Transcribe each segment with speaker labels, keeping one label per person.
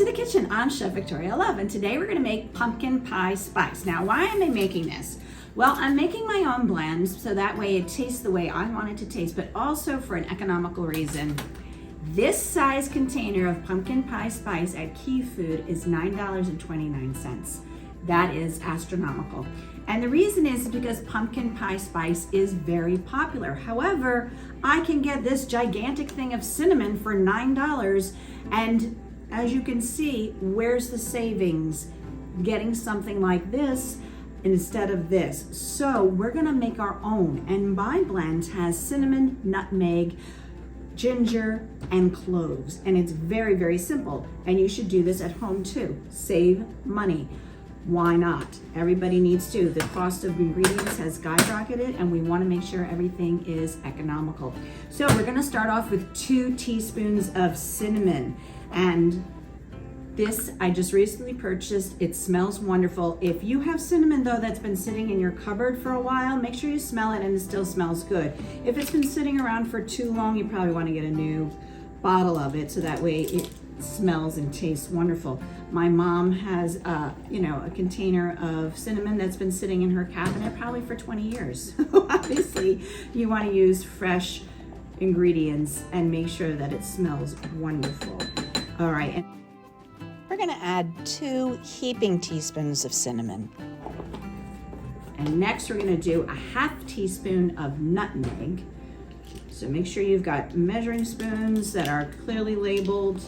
Speaker 1: to the kitchen. I'm Chef Victoria Love, and today we're gonna make pumpkin pie spice. Now, why am I making this? Well, I'm making my own blends so that way it tastes the way I want it to taste, but also for an economical reason. This size container of pumpkin pie spice at Key Food is $9.29. That is astronomical. And the reason is because pumpkin pie spice is very popular. However, I can get this gigantic thing of cinnamon for $9, and as you can see, where's the savings? Getting something like this instead of this. So we're gonna make our own, and my blend has cinnamon, nutmeg, ginger, and cloves, and it's very, very simple. And you should do this at home too. Save money. Why not? Everybody needs to. The cost of ingredients has skyrocketed, and we want to make sure everything is economical. So we're going to start off with 2 teaspoons of cinnamon, and this I just recently purchased. It smells wonderful. If you have cinnamon though that's been sitting in your cupboard for a while, make sure you smell it and it still smells good. If it's been sitting around for too long, you probably want to get a new bottle of it so that way it smells and tastes wonderful. My mom has a container of cinnamon that's been sitting in her cabinet probably for 20 years. Obviously, you want to use fresh ingredients and make sure that it smells wonderful. All right, and
Speaker 2: we're going to add 2 heaping teaspoons of cinnamon.
Speaker 1: And next we're going to do a 1/2 teaspoon of nutmeg. So make sure you've got measuring spoons that are clearly labeled.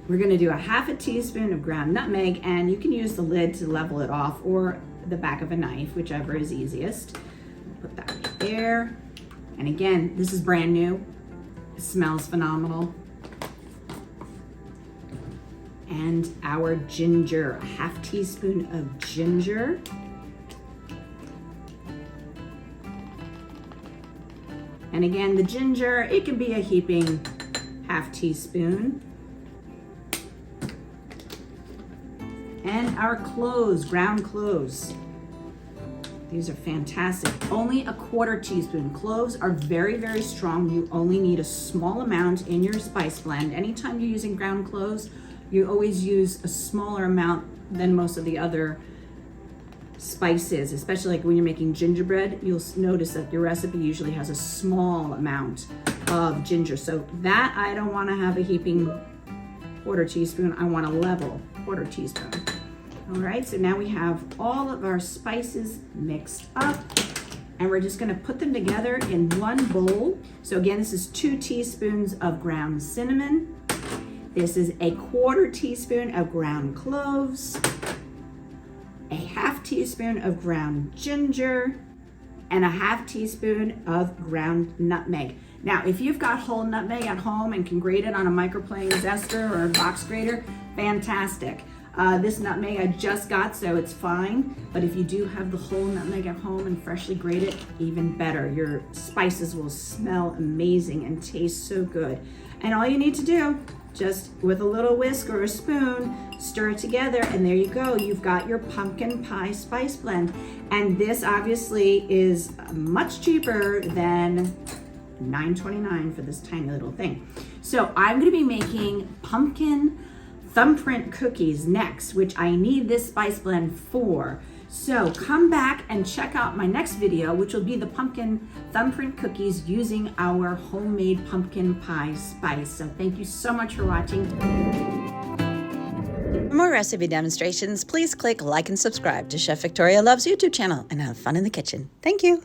Speaker 1: We're going to do a 1/2 teaspoon of ground nutmeg, and you can use the lid to level it off or the back of a knife, whichever is easiest. Put that right there. And again, this is brand new. It smells phenomenal. And our ginger, a 1/2 teaspoon of ginger. And again, the ginger, it can be a heaping 1/2 teaspoon. And our cloves, ground cloves. These are fantastic. Only a 1/4 teaspoon. Cloves are very, very strong. You only need a small amount in your spice blend. Anytime you're using ground cloves, you always use a smaller amount than most of the other spices, especially like when you're making gingerbread. You'll notice that your recipe usually has a small amount of ginger. So that I don't want to have a heaping 1/4 teaspoon. I want a level 1/4 teaspoon. All right, so now we have all of our spices mixed up, and we're just going to put them together in one bowl. So again, this is 2 teaspoons of ground cinnamon. This is a 1/4 teaspoon of ground cloves, a 1/2 teaspoon of ground ginger, and a 1/2 teaspoon of ground nutmeg. Now, if you've got whole nutmeg at home and can grate it on a microplane zester or a box grater, fantastic. This nutmeg I just got, so it's fine. But if you do have the whole nutmeg at home and freshly grated, even better. Your spices will smell amazing and taste so good. And all you need to do, just with a little whisk or a spoon, stir it together, and there you go. You've got your pumpkin pie spice blend. And this obviously is much cheaper than $9.29 for this tiny little thing. So I'm gonna be making pumpkin thumbprint cookies next, which I need this spice blend for. So come back and check out my next video, which will be the pumpkin thumbprint cookies using our homemade pumpkin pie spice. So thank you so much for watching.
Speaker 2: For more recipe demonstrations, please click like and subscribe to Chef Victoria Love's YouTube channel and have fun in the kitchen. Thank you.